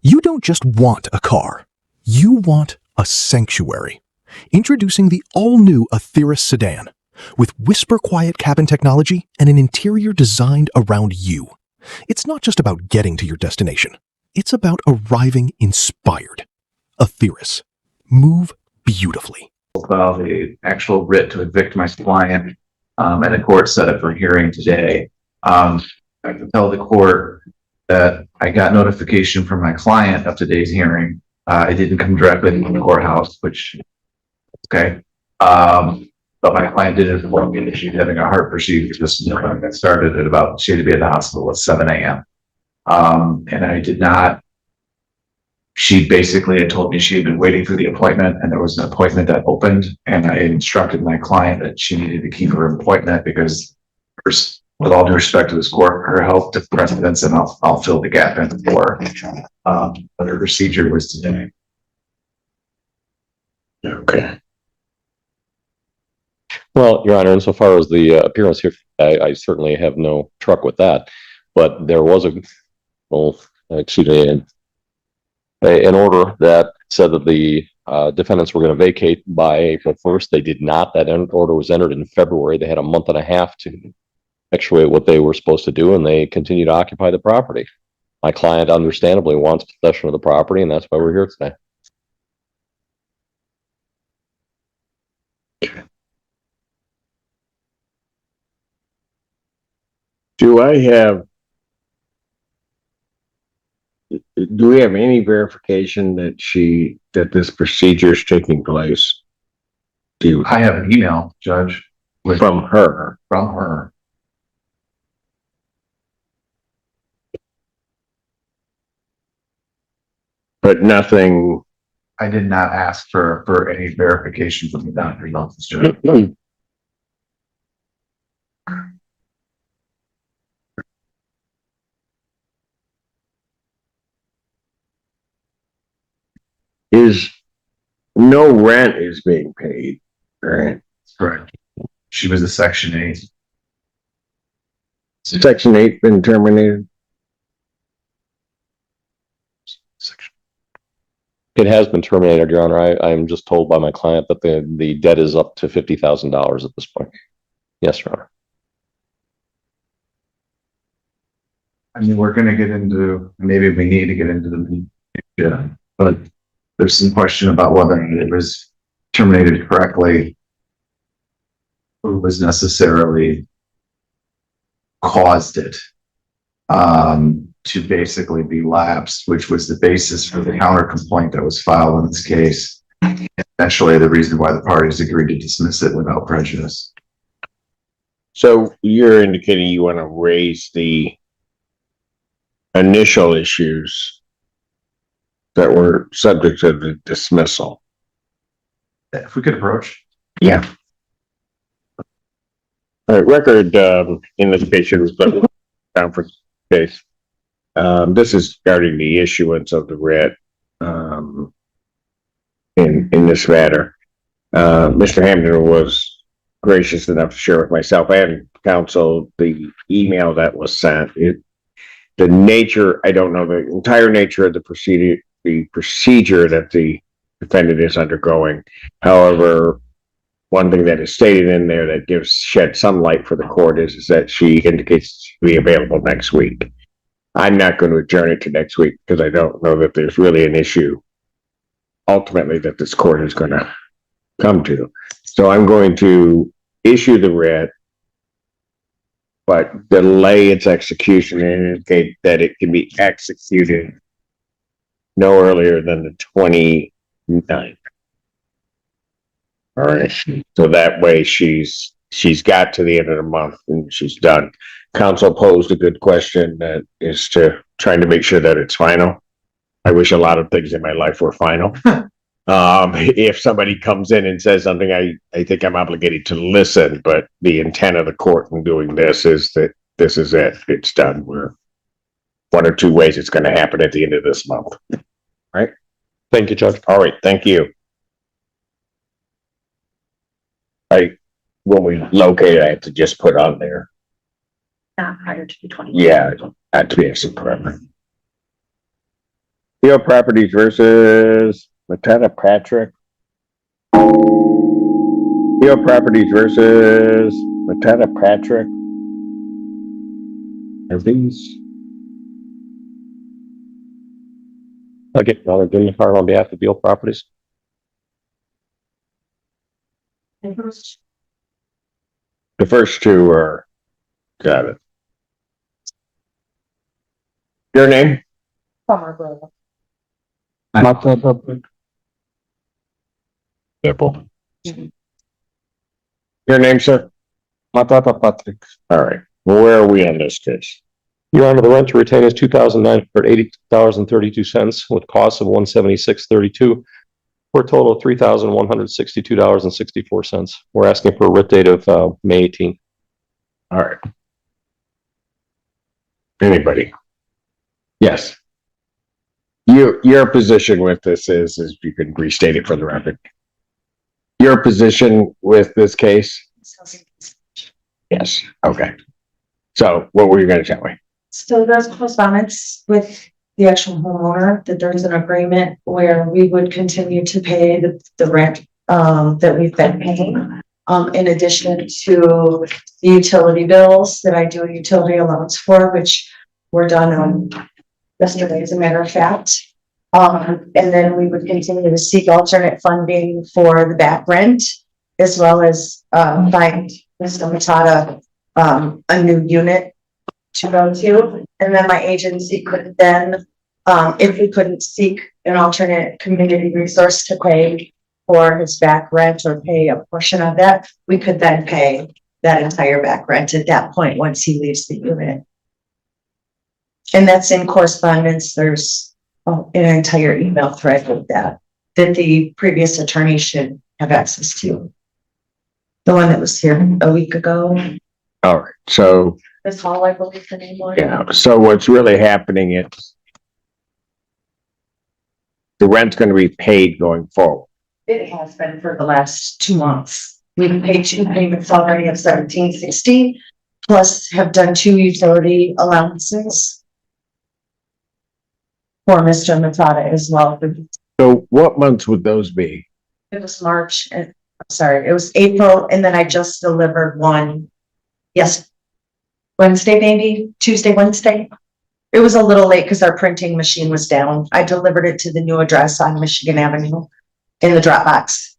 You don't just want a car. You want a sanctuary. Introducing the all-new Atheris sedan with whisper-quiet cabin technology and an interior designed around you. It's not just about getting to your destination. It's about arriving inspired. Atheris. Move beautifully. About the actual writ to evict my client, and the court set it for hearing today. I can tell the court that I got notification from my client of today's hearing. It didn't come directly from the courthouse, which, okay. But my client did inform me that she's having a heart procedure this morning that started at about, she had to be at the hospital at 7 a.m. And I did not, she basically had told me she had been waiting for the appointment and there was an appointment that opened, and I instructed my client that she needed to keep her appointment because, with all due respect to this court, her health took precedence, and I'll fill the gap in for her. But her procedure was today. Okay. Well, Your Honor, insofar as the appearance here, I certainly have no truck with that. But there was an order that said that the defendants were going to vacate by April 1st. They did not. That order was entered in February. They had a month and a half to effectuate what they were supposed to do, and they continue to occupy the property. My client understandably wants possession of the property, and that's why we're here today. Do we have any verification that this procedure is taking place? I have an email, Judge, From her. But nothing. I did not ask for any verification from the doctor's office, Judge. No rent is being paid, right? Correct. She was a Section 8. Section 8 been terminated? It has been terminated, Your Honor. I'm just told by my client that the debt is up to $50,000 at this point. Yes, Your Honor. I mean, we're going to get into, maybe we need to get into the media, but there's some question about whether it was terminated correctly or was necessarily caused it to basically be lapsed, which was the basis for the counter complaint that was filed in this case. Essentially, the reason why the parties agreed to dismiss it without prejudice. So you're indicating you want to raise the initial issues that were subject to the dismissal. If we could approach. Yeah. All right, record in this case was the conference case. This is regarding the issuance of the writ in this matter. Mr. Hampton was gracious enough to share with myself and counsel the email that was sent. The nature, I don't know the entire nature of the procedure that the defendant is undergoing. However, one thing that is stated in there that shed some light for the court is that she indicates to be available next week. I'm not going to adjourn it to next week because I don't know that there's really an issue ultimately that this court is going to come to. So I'm going to issue the writ, but delay its execution and indicate that it can be executed no earlier than the 29th. All right. So that way she's got to the end of the month and she's done. Counsel posed a good question that is to trying to make sure that it's final. I wish a lot of things in my life were final. If somebody comes in and says something, I think I'm obligated to listen, but the intent of the court in doing this is that this is it. It's done. We're one or two ways it's going to happen at the end of this month. Right? Thank you, Judge. All right. Thank you. When we locate it, I have to just put on there. Not prior to the 20th. Yeah, I had to be absent forever. Real Properties versus Matetta Patrick. Real Properties versus Matetta Patrick. Are these? Okay, I'll give the card on behalf of Beal Properties. The first two are, got it. Your name? Simple. Your name, sir? Matata Patrick. All right. Well, where are we on this case? Your Honor, the rent to retain is $2,980.32 with costs of $176.32 for a total of $3,162.64. We're asking for a writ date of May 18th. All right. Anybody? Yes. Your position with this is you can restate it for the record. Your position with this case? Yes. Okay. So what were you going to tell me? So there's correspondence with the actual homeowner that there's an agreement where we would continue to pay the rent that we've been paying. In addition to the utility bills that I do a utility allowance for, which were done on yesterday, as a matter of fact. And then we would continue to seek alternate funding for the back rent, as well as find Mr. Matata a new unit to go to. And then my agency could then, if we couldn't seek an alternate community resource to pay for his back rent or pay a portion of that, we could then pay that entire back rent at that point once he leaves the unit. And that's in correspondence. There's an entire email thread with that the previous attorney should have access to. The one that was here a week ago. All right. So That's all I believe the name was. yeah. So what's really happening is the rent's going to be paid going forward. It has been for the last 2 months. We've paid 2 payments already of $17.60, plus have done 2 utility allowances for Mr. Matata as well. So what months would those be? It was March and I'm sorry, it was April, and then I just delivered one. Yes, Wednesday, maybe Tuesday, Wednesday. It was a little late because our printing machine was down. I delivered it to the new address on Michigan Avenue in the Dropbox.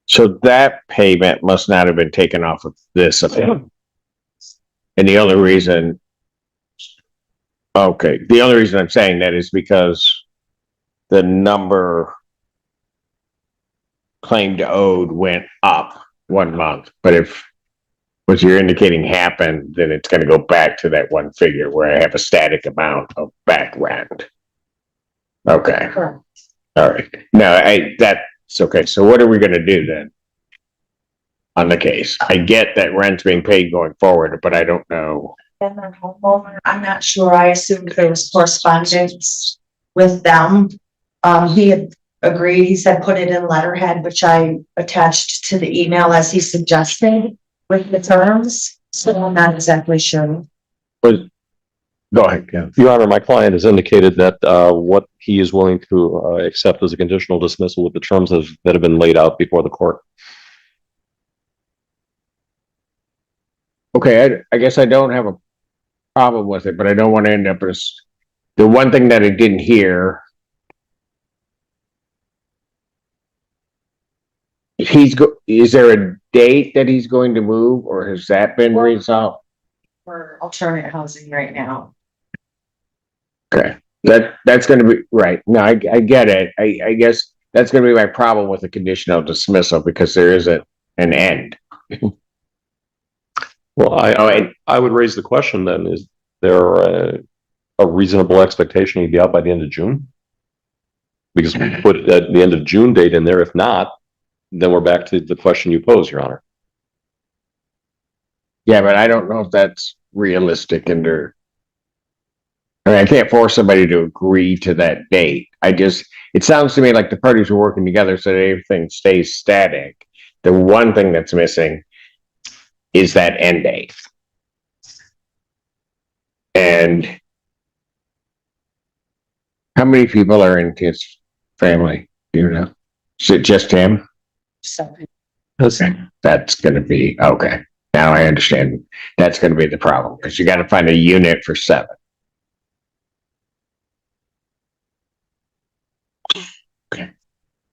So that payment must not have been taken off of this account. And the only reason, okay, the only reason I'm saying that is because the number claimed owed went up 1 month. But if what you're indicating happened, then it's going to go back to that one figure where I have a static amount of back rent. Okay. Correct. All right. No, that's okay. So what are we going to do then on the case? I get that rent's being paid going forward, but I don't know. And their homeowner, I'm not sure. I assumed there was correspondence with them. He had agreed. He said put it in letterhead, which I attached to the email as he suggested with the terms. So I'm not exactly sure. Go ahead, Ken. Your Honor, my client has indicated that what he is willing to accept as a conditional dismissal with the terms that have been laid out before the court. Okay, I guess I don't have a problem with it, but I don't want to end up as the one thing that I didn't hear. Is there a date that he's going to move, or has that been resolved? For alternate housing right now. Okay, that's going to be right. No, I get it. I guess that's going to be my problem with the conditional dismissal because there isn't an end. Well, I would raise the question then, is there a reasonable expectation he'd be out by the end of June? Because we put the end of June date in there. If not, then we're back to the question you posed, Your Honor. Yeah, but I don't know if that's realistic I mean, I can't force somebody to agree to that date. It sounds to me like the parties are working together so that everything stays static. The one thing that's missing is that end date. And how many people are in his family? Do you know? Is it just him? So That's gonna be, okay. Now I understand. That's gonna be the problem, because you gotta find a unit for 7.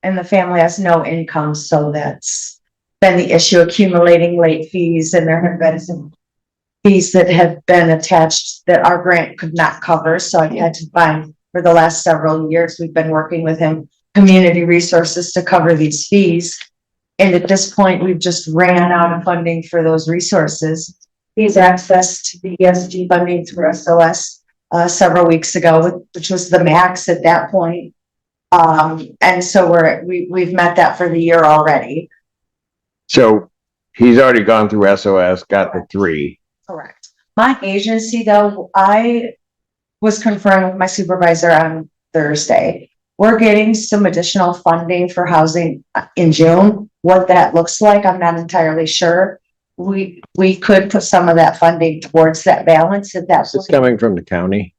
and the family has no income, so that's been the issue, accumulating late fees, and there have been some fees that have been attached that our grant could not cover, so I've had to find, for the last several years, we've been working with him, community resources to cover these fees. And at this point, we've just ran out of funding for those resources. He's access to the ESG funding through SOS several weeks ago, which was the max at that point. And so we've met that for the year already. So he's already gone through SOS, got the 3. Correct. My agency, though, I was confirmed with my supervisor on Thursday. We're getting some additional funding for housing in June. What that looks like, I'm not entirely sure. We could put some of that funding towards that balance at that Is this point. coming from the county?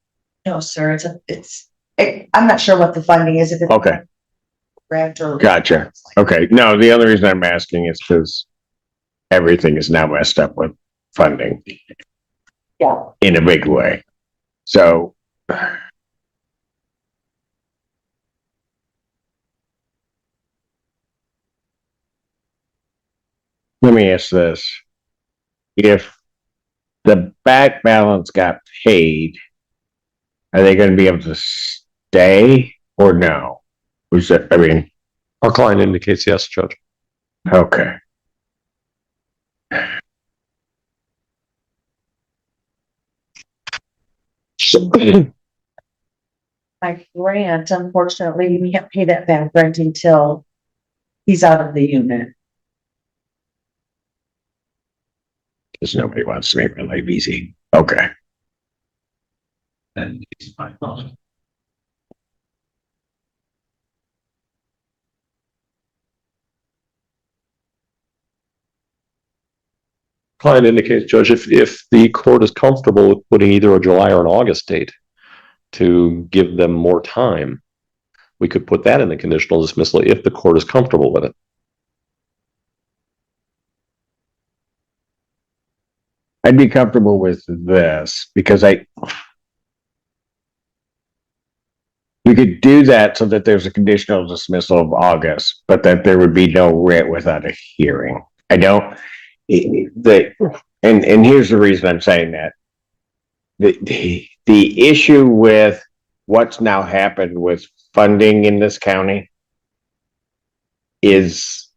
No, sir, I'm not sure what the funding is. If it's Okay. grant or. Gotcha. Okay, no, the only reason I'm asking is because everything is now messed up with funding Yeah. in a big way. So let me ask this. If the back balance got paid, are they gonna be able to stay or no? Was that, I mean, Our client indicates yes, Judge. okay. My grant, unfortunately, we can't pay that back rent until he's out of the unit. Because nobody wants to make my life easy. Okay. And it's fine. Client indicates, Judge, if the court is comfortable with putting either a July or an August date to give them more time, we could put that in the conditional dismissal if the court is comfortable with it. I'd be comfortable with this because we could do that so that there's a conditional dismissal of August, but that there would be no writ without a hearing. I don't, and here's the reason I'm saying that. The issue with what's now happened with funding in this county is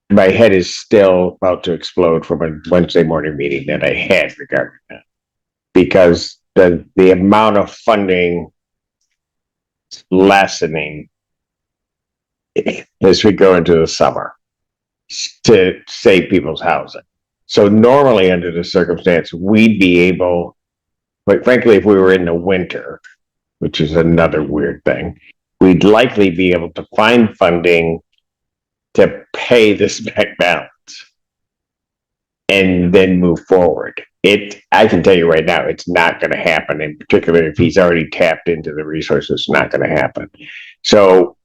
my head is still about to explode from a Wednesday morning meeting that I had regarding that. Because the amount of funding lessening as we go into the summer to save people's housing. So normally under the circumstance, we'd be able, quite frankly, if we were in the winter, which is another weird thing, we'd likely be able to find funding to pay this back balance and then move forward. I can tell you right now, it's not going to happen. In particular, if he's already tapped into the resources, it's not going to happen. So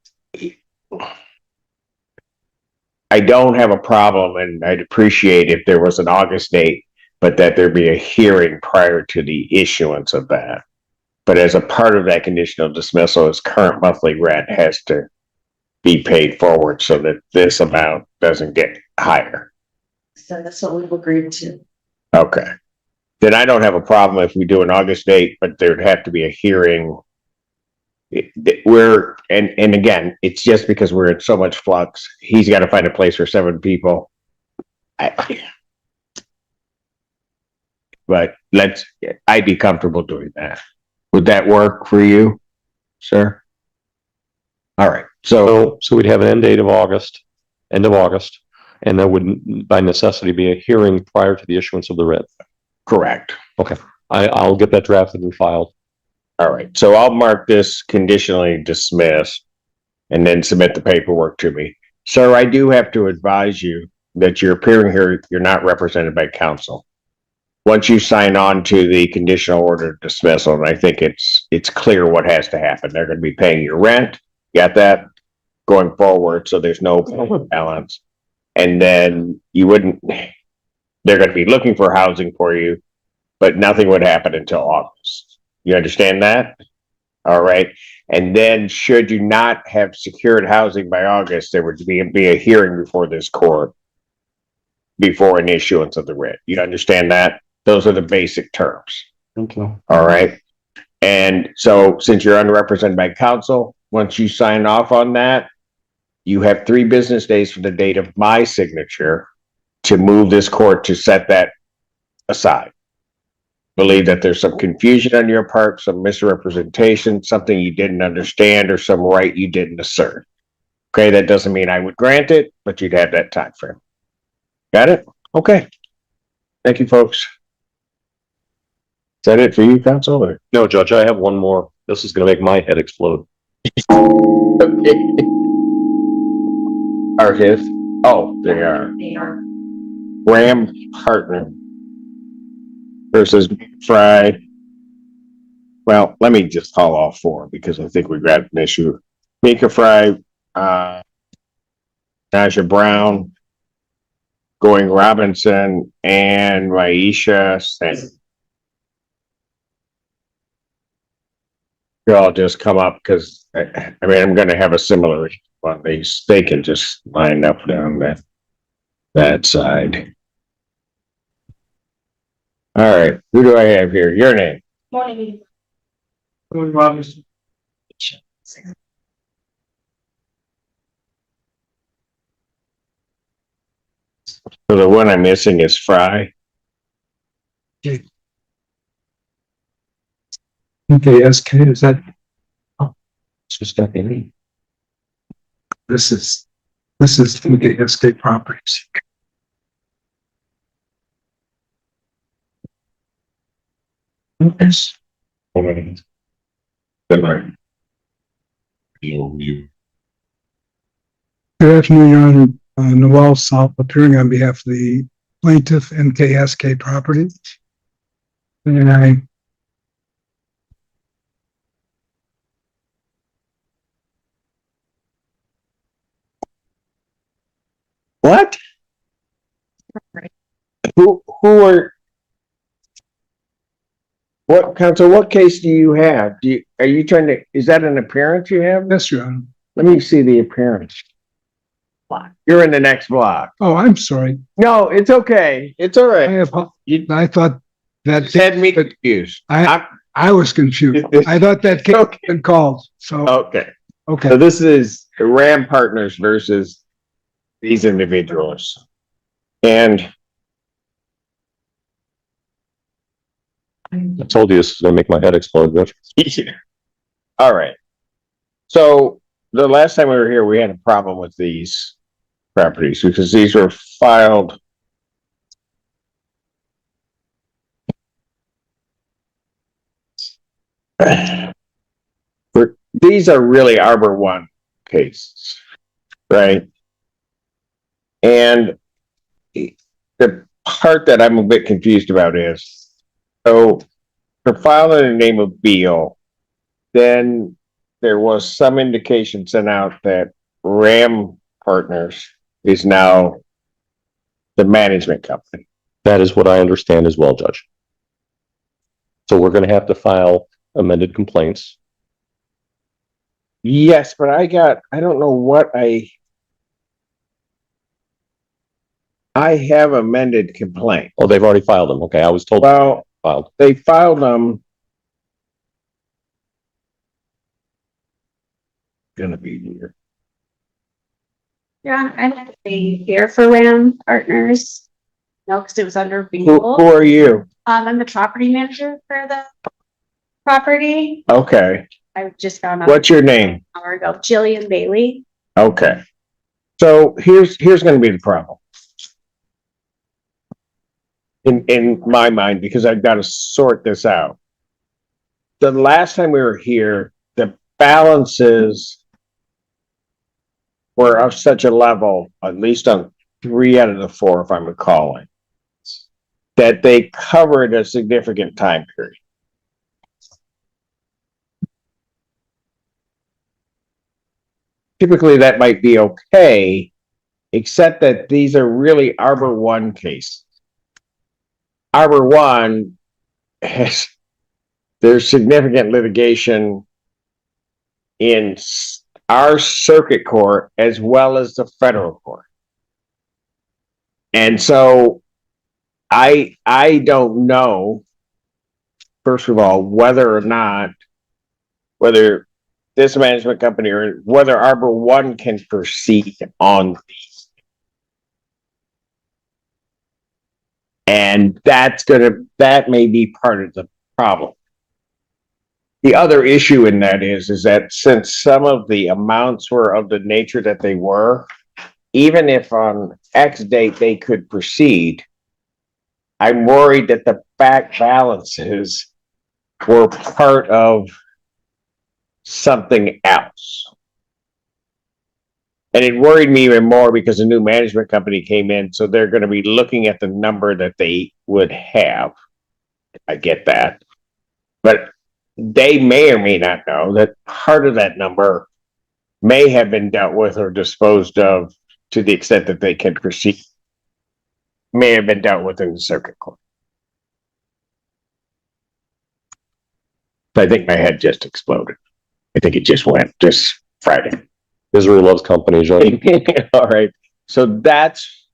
I don't have a problem, and I'd appreciate if there was an August date, but that there be a hearing prior to the issuance of that. But as a part of that conditional dismissal, his current monthly rent has to be paid forward so that this amount doesn't get higher. So that's what we've agreed to. Okay. Then I don't have a problem if we do an August date, but there'd have to be a hearing. And again, it's just because we're in so much flux. He's got to find a place for 7 people. But I'd be comfortable doing that. Would that work for you, sir? All right. So So we'd have an end date of August, end of August, and there would by necessity be a hearing prior to the issuance of the writ. correct. I'll get that drafted and filed. All right. So I'll mark this conditionally dismissed and then submit the paperwork to me. Sir, I do have to advise you that you're appearing here, you're not represented by counsel. once you sign on to the conditional order dismissal, and I think it's clear what has to happen. They're gonna be paying your rent, got that, going forward, so there's no balance. And then you wouldn't, they're gonna be looking for housing for you, but nothing would happen until August. You understand that? All right. And then should you not have secured housing by August, there would be a hearing before this court before an issuance of the writ. You understand that? Those are the basic terms. Thank you. All right. And so since you're unrepresented by counsel, once you sign off on that, you have 3 business days from the date of my signature to move this court to set that aside. Believe that there's some confusion on your part, some misrepresentation, something you didn't understand, or some right you didn't assert. Okay, that doesn't mean I would grant it, but you'd have that time frame. Got it? Okay. Thank you, folks. Is that it for you, counsel? Or? No, Judge, I have one more. This is gonna make my head explode. Okay. Are his? Oh, they are. They are. Ram Partner versus Fry. Well, let me just call all 4 because I think we got an issue. Mika Fry, Naja Brown, Going Robinson, and Raisha Sen. I'll just come up because I mean I'm going to have a similar one. They can just line up down that side. All right, who do I have here? Your name? Morning. Going Robinson. So the one I'm missing is Fry. Okay, SK, is that, It's just got any. this is okay, SK Properties. Yes. Right. Good afternoon, Your Honor. Noel South appearing on behalf of the plaintiff NKSK Properties. And I What? Who are? What counsel? What case do you have? Are you trying to? Is that an appearance you have? yes, Your Honor. Let me see the appearance. You're in the next block. Oh, I'm sorry. No, it's okay. It's all right. I thought that Just had me confused. I was confused. I thought that case had been called. So Okay. So okay. this is Ram Partners versus these individuals. And I told you this is gonna make my head explode, Judge. all right. So the last time we were here, we had a problem with these properties because these were filed. These are really Arbor One cases, right? And the part that I'm a bit confused about is, so for filing in the name of Beal, then there was some indication sent out that Ram Partners is now the management company. That is what I understand as well, Judge. So we're gonna have to file amended complaints. Yes, but I don't know what I have amended complaint. Oh, they've already filed them. Okay, I was told Well, filed. they filed them. Gonna be here. Yeah, I'm actually here for Ram Partners. No, because it was under Who Beagle. are you? I'm the property manager for the property. Okay. I just found out What's your name? an hour ago. Jillian Bailey. Okay. So here's gonna be the problem. In my mind, because I've got to sort this out. The last time we were here, the balances were of such a level, at least on 3 out of the 4, if I'm recalling, that they covered a significant time period. Typically, that might be okay, except that these are really Arbor One cases. Arbor One has, there's significant litigation in our circuit court as well as the federal court. And so I don't know, first of all, whether this management company or whether Arbor One can proceed on these. And that may be part of the problem. The other issue in that is that since some of the amounts were of the nature that they were, even if on X date they could proceed, I'm worried that the back balances were part of something else. And it worried me even more because a new management company came in, so they're going to be looking at the number that they would have. I get that. But they may or may not know that part of that number may have been dealt with or disposed of to the extent that they can proceed. May have been dealt with in the circuit court. I think my head just exploded. I think it just went just Friday. Misery loves company, Judge. All right. So that's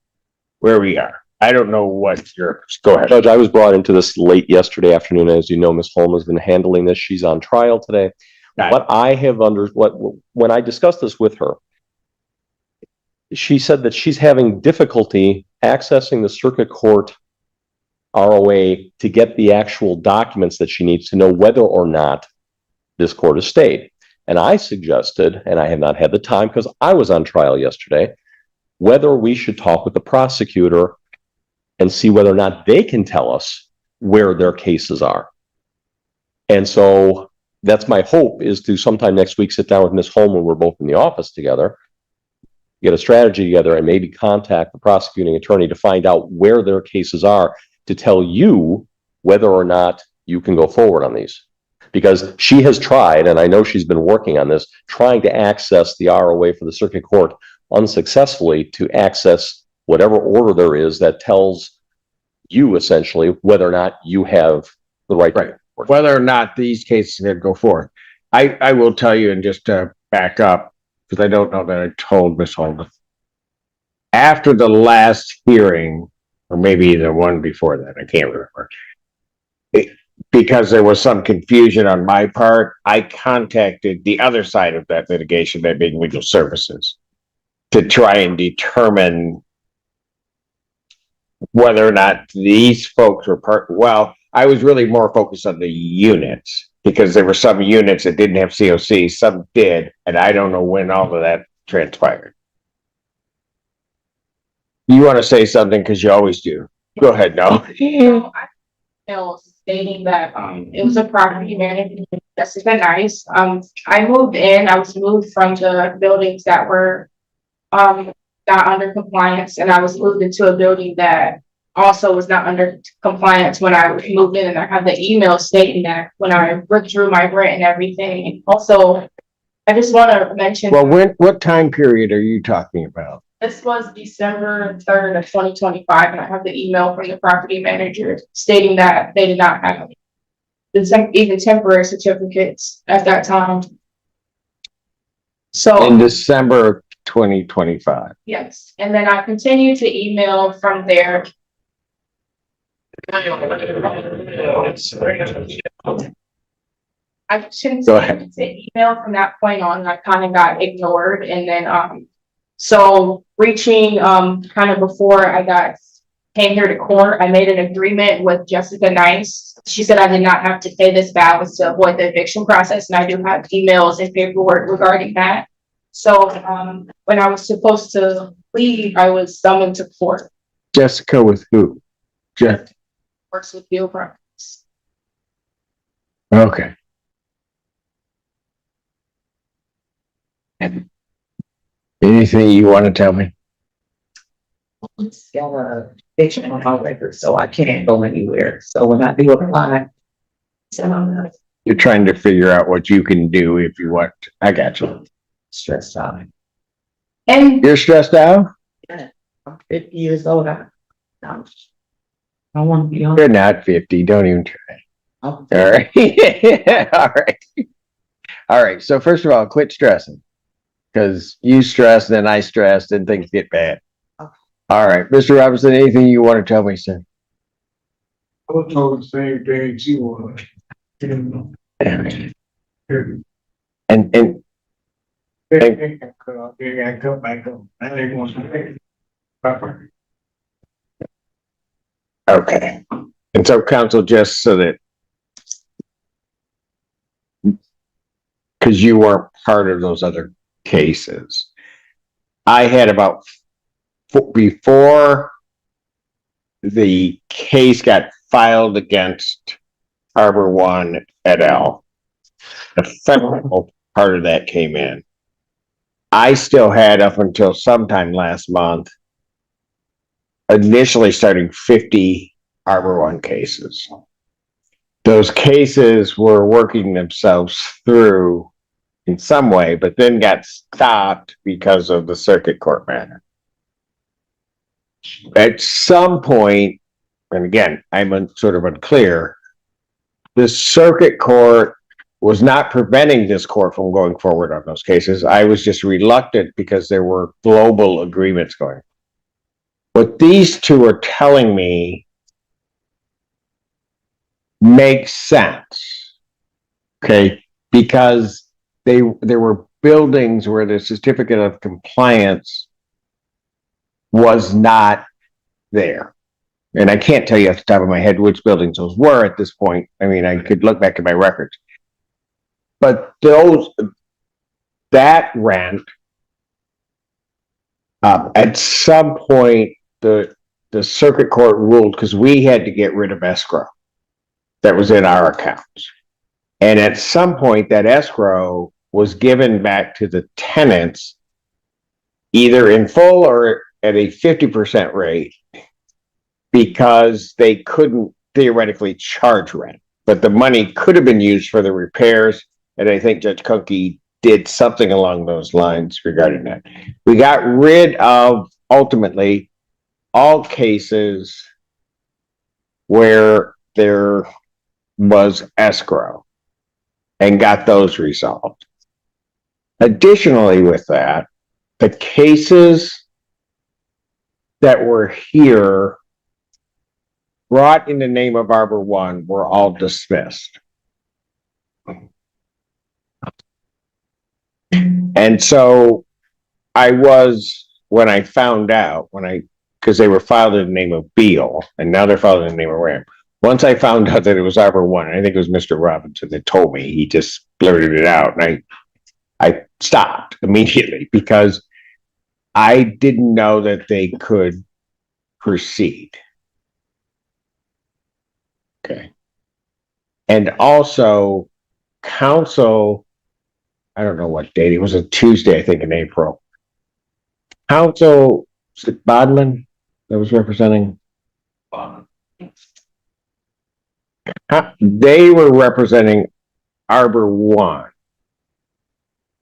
where we are. I don't know what yours. Go ahead. Judge, I was brought into this late yesterday afternoon. As you know, Ms. Holm has been handling this. She's on trial today. What I have when I discussed this with her, she said that she's having difficulty accessing the circuit court ROA to get the actual documents that she needs to know whether or not this court has stayed. And I suggested, and I have not had the time because I was on trial yesterday, whether we should talk with the prosecutor and see whether or not they can tell us where their cases are. And so that's my hope, is to sometime next week sit down with Ms. Holm when we're both in the office together, get a strategy together, and maybe contact the prosecuting attorney to find out where their cases are, to tell you whether or not you can go forward on these. Because she has tried, and I know she's been working on this, trying to access the ROA for the circuit court unsuccessfully to access whatever order there is that tells you essentially whether or not you have the right. Whether or not these cases can go forward. I will tell you, and just to back up, because I don't know that I told Ms. Holden. After the last hearing, or maybe the one before that, I can't remember. Because there was some confusion on my part, I contacted the other side of that litigation, that being legal services, to try and determine whether or not these folks were well, I was really more focused on the units, because there were some units that didn't have COC, some did, and I don't know when all of that transpired. You want to say something, because you always do. Go ahead, no. Stating that it was a property management. That's been nice. I moved in. I was moved from the buildings that were not under compliance, and I was moved into a building that also was not under compliance when I moved in. And I have the email stating that when I withdrew my rent and everything. And also, I just want to mention. Well, what time period are you talking about? This was December 3rd of 2025, and I have the email from the property manager stating that they did not have even temporary certificates at that time. So in December 2025. Yes, and then I continued to email from there. I shouldn't Go ahead. say email from that point on. I kind of got ignored, and then so reaching kind of before I came here to court, I made an agreement with Jessica Nice. She said I did not have to pay this balance to avoid the eviction process, and I do have emails and paperwork regarding that. So when I was supposed to leave, I was summoned to court. Jessica with who? Works with Bill Properties. Okay. Anything you want to tell me? got a eviction on my record, so I can't go anywhere. So when I do apply, so I'm You're trying to figure out what you can do if you want. I got you. stressed out. And You're stressed out? I'm 50 years old. I want to be on. You're not 50. Don't even try. I'm All right. All right. All right. So first of all, quit stressing. Because you stress, then I stress, then things get bad. Okay. All right. Mr. Robinson, anything you want to tell me, sir? I was told the same thing she was. And okay. And so council, just so that, because you weren't part of those other cases, I had about before the case got filed against Harbor One et al., the federal part of that came in. I still had up until sometime last month, initially starting 50 Harbor One cases. Those cases were working themselves through in some way, but then got stopped because of the circuit court matter. At some point, and again, I'm sort of unclear, the circuit court was not preventing this court from going forward on those cases. I was just reluctant because there were global agreements going. What these two are telling me makes sense, okay? Because there were buildings where the certificate of compliance was not there. And I can't tell you off the top of my head which buildings those were at this point. I mean, I could look back at my records. But that rent, at some point, the circuit court ruled, because we had to get rid of escrow that was in our accounts. And at some point, that escrow was given back to the tenants, either in full or at a 50% rate, because they couldn't theoretically charge rent. But the money could have been used for the repairs. And I think Judge Kunke did something along those lines regarding that. We got rid of, ultimately, all cases where there was escrow and got those resolved. Additionally, with that, the cases that were here brought in the name of Harbor One were all dismissed. And so I was, when I found out, because they were filed in the name of Beal, and now they're filed in the name of Ram. Once I found out that it was Harbor One, I think it was Mr. Robinson that told me, he just blurted it out, and I stopped immediately because I didn't know that they could proceed. Okay. And also, council, I don't know what date, it was a Tuesday, I think, in April. Council, was it Bodman that was representing? They were representing Harbor One.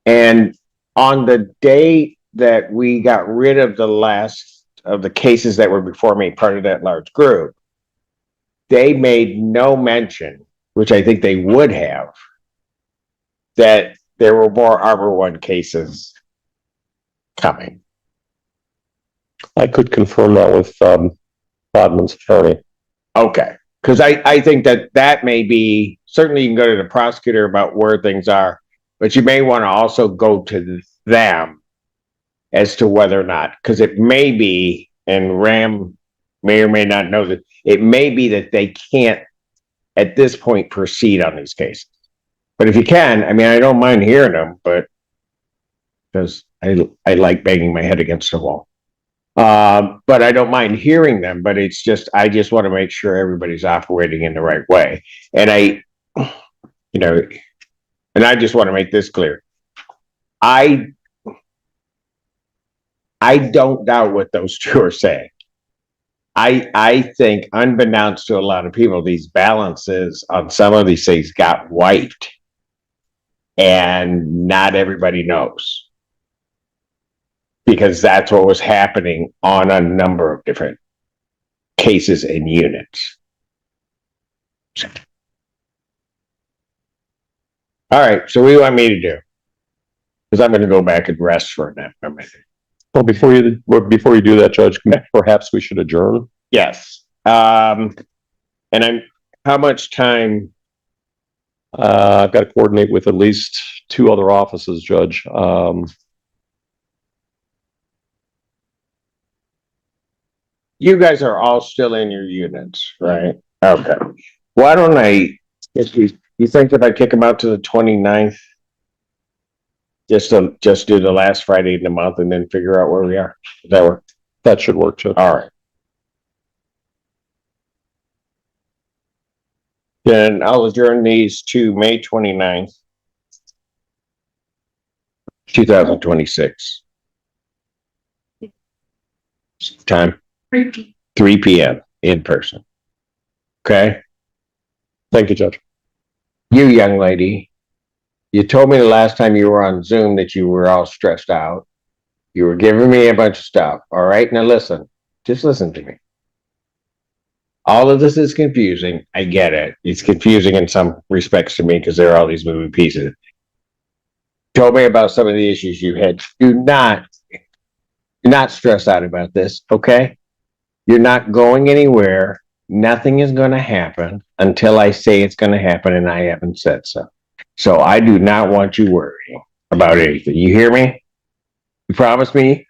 And on the day that we got rid of the last of the cases that were before me, part of that large group, they made no mention, which I think they would have, that there were more Harbor One cases coming. I could confirm that with Bodman's attorney. Okay, because I think that may be, certainly you can go to the prosecutor about where things are, but you may want to also go to them as to whether or not, because it may be, and Ram may or may not know that, it may be that they can't at this point proceed on these cases. But if you can, I mean, I don't mind hearing them, but because I like banging my head against the wall. But I don't mind hearing them, but it's just, I just want to make sure everybody's operating in the right way. And I just want to make this clear. I don't doubt what those two are saying. I think unbeknownst to a lot of people, these balances on some of these things got wiped. And not everybody knows. Because that's what was happening on a number of different cases and units. All right, so what do you want me to do? Because I'm gonna go back and rest for a minute. Well, before you do that, Judge, perhaps we should adjourn. Yes, and how much time? I've got to coordinate with at least 2 other offices, Judge. You guys are all still in your units, right? Okay. Why don't if you think if I kick them out to the 29th? Just do the last Friday in the month and then figure out where we are. Does that work? That should work, Judge. All right. Then I'll adjourn these to May 29th, 2026. Time? 3 p.m. in person. Okay? Thank you, Judge. You young lady, you told me the last time you were on Zoom that you were all stressed out. You were giving me a bunch of stuff. All right, now listen. Just listen to me. All of this is confusing. I get it. It's confusing in some respects to me because there are all these moving pieces. Told me about some of the issues you had. Do not stress out about this, okay? You're not going anywhere. Nothing is going to happen until I say it's going to happen, and I haven't said so. So I do not want you worrying about anything. You hear me? You promise me